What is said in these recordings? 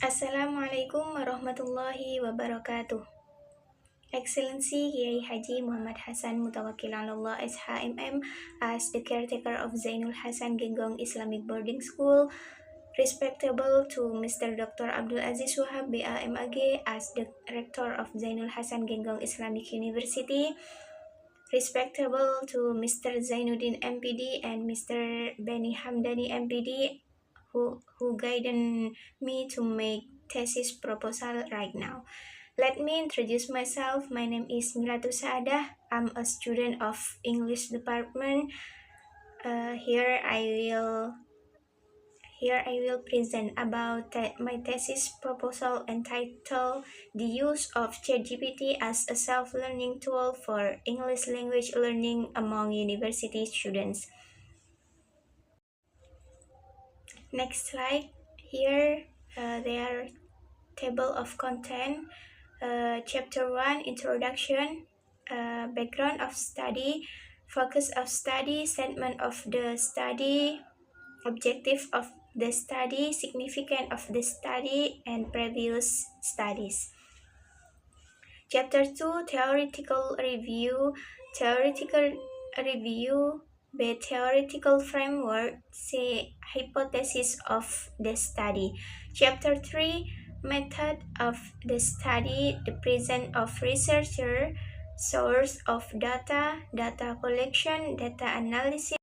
Assalamualaikum warahmatullahi wabarakatuh. Excellency Kiai Haji Muhammad Hasan Mutawakkil Allah SHMM as the caretaker of Zainul Hasan Genggong Islamic Boarding School, respectable to Mr. Dr. Abdul Aziz Wahab BAMAG as the rector of Zainul Hasan Genggong Islamic University, respectable to Mr. Zainuddin MPD and Mr. Beni Hamdani MPD who guided me to make thesis proposal right now. Let me introduce myself. My name is Milatu Saadah. I'm a student of English department. Here I will present about my thesis proposal entitled "The Use of ChatGPT as a Self-Learning Tool for English Language Learning Among University Students." Next slide. Here, there table of content. Chapter 1, Introduction, Background of Study, Focus of Study, Segment of the Study, Objective of the Study, Significance of the Study, and Previous Studies. Chapter 2, Theoretical Review, Theoretical Review, the Theoretical Framework, C. Hypothesis of the Study. Chapter 3, Method of the Study, the Present of Researcher, Source of Data, Data Collection, Data Analysis,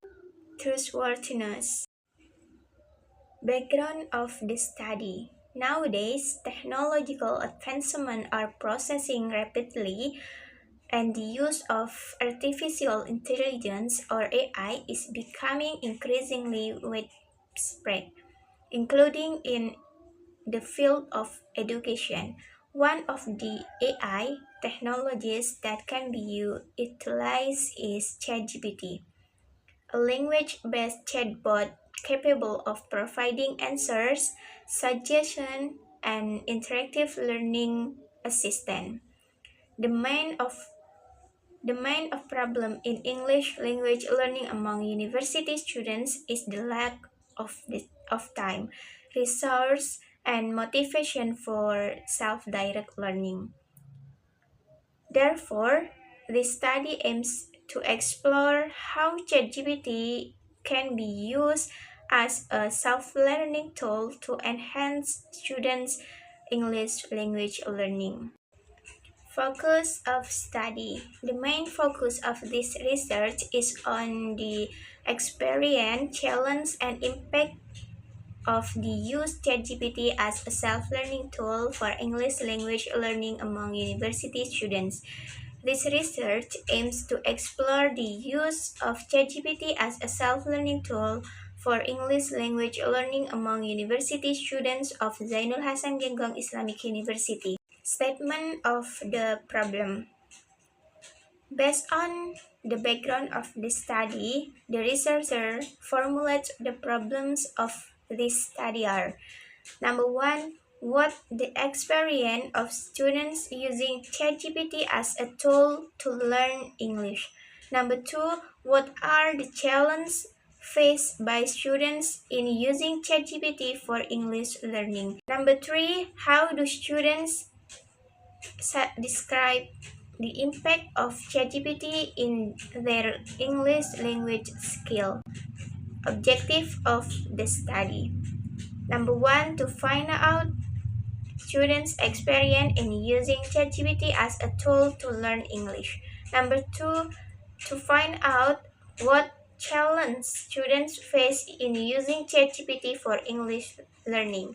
Trustworthiness. Background of the study. Nowadays, technological advancements are processing rapidly, and the use of artificial intelligence or AI is becoming increasingly widespread, including in the field of education. One of the AI technologies that can be utilized is ChatGPT, a language-based chatbot capable of providing answers, suggestions, and interactive learning assistant. The main of problem in English language learning among university students is the lack of time, resource, and motivation for self-direct learning. Therefore, this study aims to explore how ChatGPT can be used as a self-learning tool to enhance students' English language learning. Focus of study. The main focus of this research is on the experience, challenge, and impact of the use ChatGPT as a self-learning tool for English language learning among university students. This research aims to explore the use of ChatGPT as a self-learning tool for English language learning among university students of Zainul Hasan Genggong Islamic University. Statement of the problem. Based on the background of the study, the researcher formulates the problems of this study are: number one, what the experience of students using ChatGPT as a tool to learn English. Number two, what are the challenges faced by students in using ChatGPT for English learning. Number three, how do students describe the impact of ChatGPT in their English language skill. Objective of the study. Number one, to find out students' experience in using ChatGPT as a tool to learn English. Number two, to find out what challenge students face in using ChatGPT for English learning.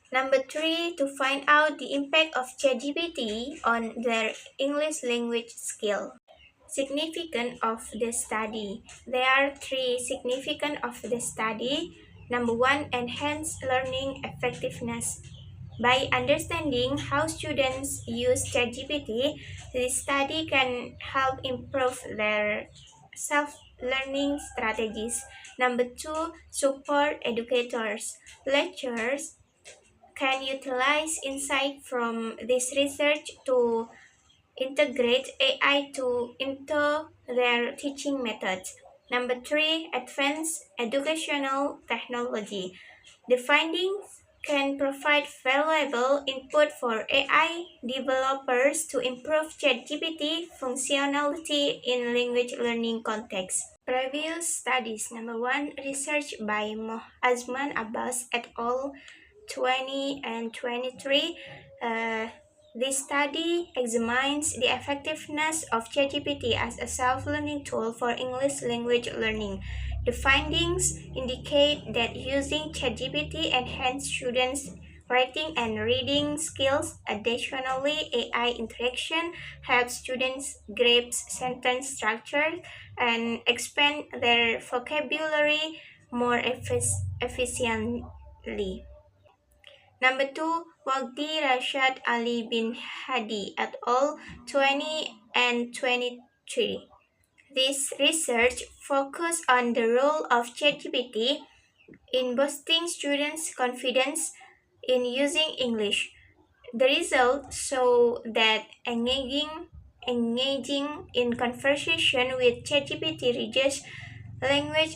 Number three, to find out the impact of ChatGPT on their English language skill. Significance of the study. There are three significance of the study. Number one, enhance learning effectiveness. By understanding how students use ChatGPT, this study can help improve their self-learning strategies. Number two, support educators. Lecturers can utilize insight from this research to integrate AI into their teaching methods. Number three, advanced educational technology. The findings can provide valuable input for AI developers to improve ChatGPT functionality in language learning contexts. Previous studies. Number one, research by Azman Abbas et al. 20 and 23. This study examines the effectiveness of ChatGPT as a self-learning tool for English language learning. The findings indicate that using ChatGPT enhances students' writing and reading skills. Additionally, AI interaction helps students grasp sentence structure and expand their vocabulary more efficiently. Number two, Wagdi Rashad Ali bin Hadi et al. 20 and 23. This research focused on the role of ChatGPT in boosting students' confidence in using English. The results show that engaging in conversation with ChatGPT reduces language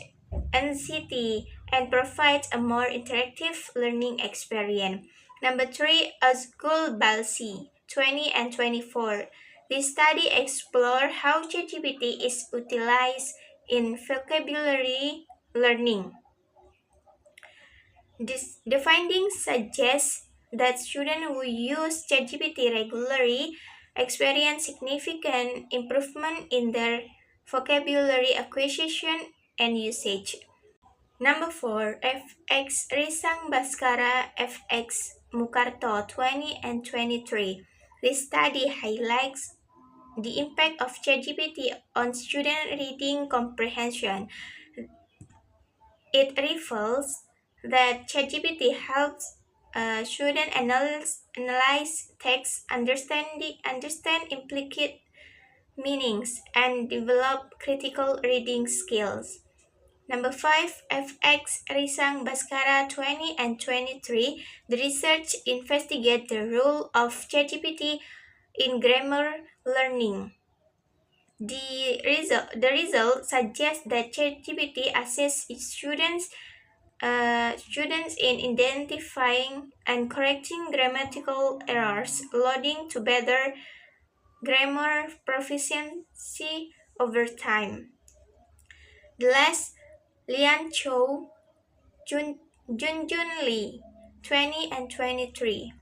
anxiety and provides a more interactive learning experience. Number three, Azgul Balsi, 20 and 24. This study explored how ChatGPT is utilized in vocabulary learning. The findings suggest that students who use ChatGPT regularly experience significant improvement in their vocabulary acquisition and usage. Number 4, FX Risang Baskara FX Mukarto 20 and 23. This study highlights the impact of ChatGPT on student reading comprehension. It reveals that ChatGPT helps students analyze text, understand implicit meanings, and develop critical reading skills. Number 5, FX Risang Baskara 20 and 23. The research investigates the role of ChatGPT in grammar learning. The result suggests that ChatGPT assists students in identifying and correcting grammatical errors, leading to better grammar proficiency over time. The last, Lian Chou, Junjun Lee, 20 and 23.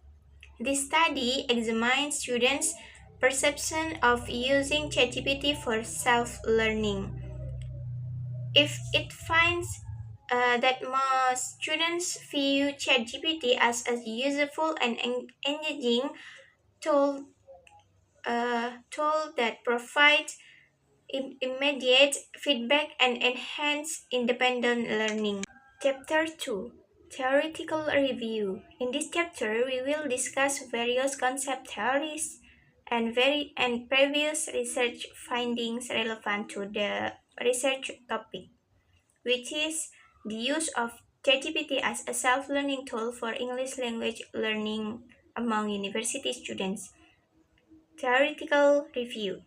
This study examines students' perception of using ChatGPT for self-learning. If it finds that most students view ChatGPT as a useful and engaging tool, tool that provides immediate feedback and enhance independent learning. Chapter 2, Theoretical Review. In this chapter, we will discuss various concept theories and previous research findings relevant to the research topic, which is the use of ChatGPT as a self-learning tool for English language learning among university students. Theoretical Review.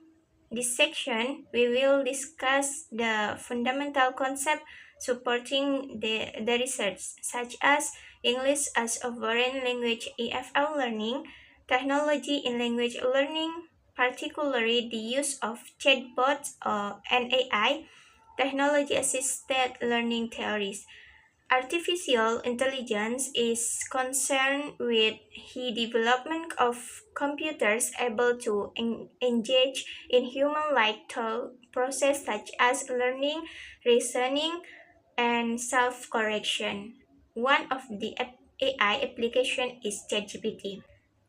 This section, we will discuss the fundamental concept supporting the research, such as English as a foreign language EFL learning, technology in language learning, particularly the use of chatbots and AI, technology-assisted learning theories. Artificial intelligence is concerned with the development of computers able to engage in human-like thought processes such as learning, reasoning, and self-correction. One of the AI application is ChatGPT.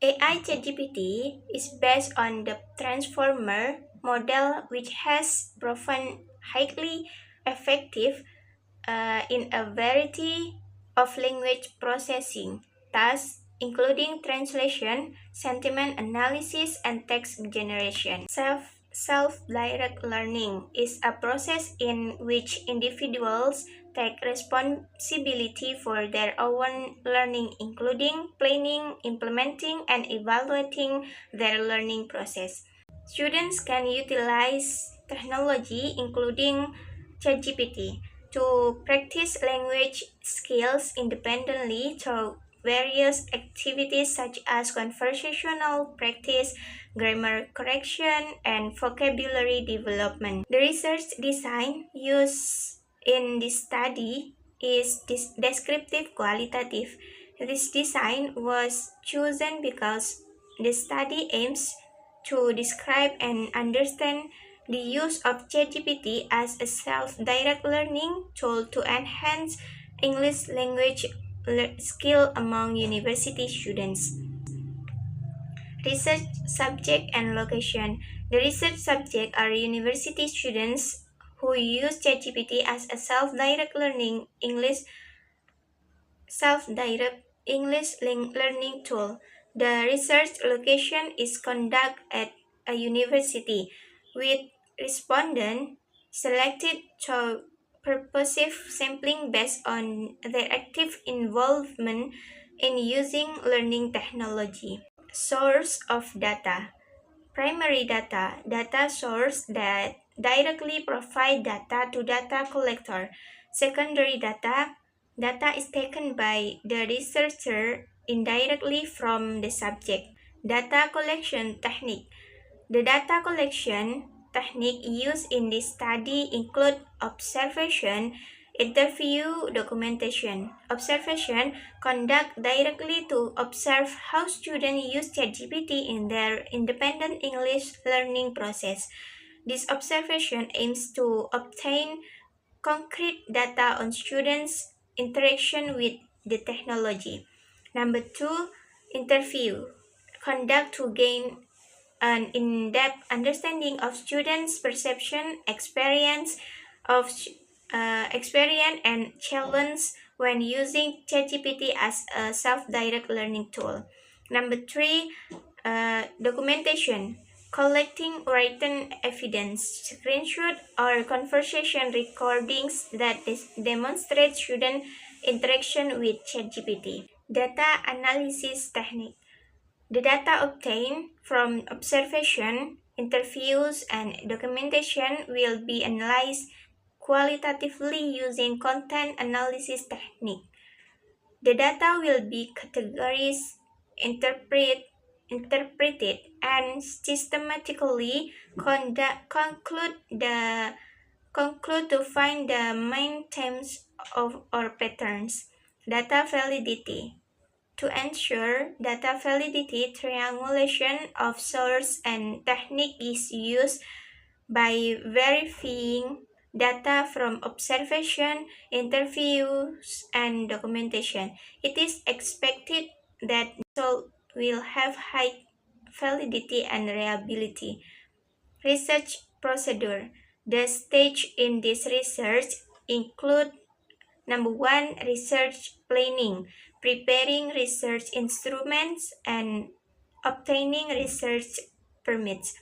AI ChatGPT is based on the Transformer model, which has proven highly effective in a variety of language processing tasks, including translation, sentiment analysis, and text generation. Self-direct learning is a process in which individuals take responsibility for their own learning, including planning, implementing, and evaluating their learning process. Students can utilize technology, including ChatGPT, to practice language skills independently through various activities such as conversational practice, grammar correction, and vocabulary development. The research design used in this study is descriptive qualitative. This design was chosen because the study aims to describe and understand the use of ChatGPT as a self-direct learning tool to enhance English language skill among university students. Research subject and location. The research subject are university students who use ChatGPT as a self-direct learning tool. The research location is conducted at a university, with respondents selected through purposive sampling based on their active involvement in using learning technology. Source of data. Primary data, data source that directly provide data to data collector. Secondary data, data is taken by the researcher indirectly from the subject. Data collection technique. The data collection technique used in this study include observation, interview, documentation. Observation conduct directly to observe how students use ChatGPT in their independent English learning process. This observation aims to obtain concrete data on students' interaction with the technology. Number two, interview. Conduct to gain an in-depth understanding of students' perception, experience and challenge when using ChatGPT as a self-direct learning tool. Number three, documentation. Collecting written evidence, screenshot or conversation recordings that demonstrate student interaction with ChatGPT. Data analysis technique. The data obtained from observation, interviews, and documentation will be analyzed qualitatively using content analysis technique. The data will be categorized, interpreted, and systematically conclude to find the main themes or patterns. Data validity. To ensure data validity, triangulation of source and technique is used by verifying data from observation, interviews, and documentation. It is expected that result will have high validity and reliability. Research procedure. The stage in this research include number one, research planning, preparing research instruments and obtaining research permits.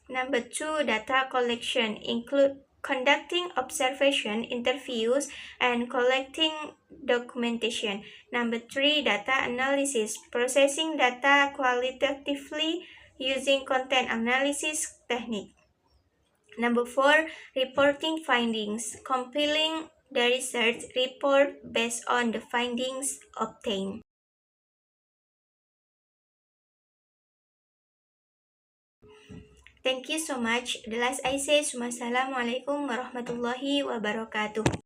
Number two, data collection include conducting observation, interviews, and collecting documentation. Number three, data analysis, processing data qualitatively using content analysis technique. Number four, reporting findings, compiling the research report based on the findings obtained. Thank you so much. The last I say, Assalamualaikum warahmatullahi wabarakatuh.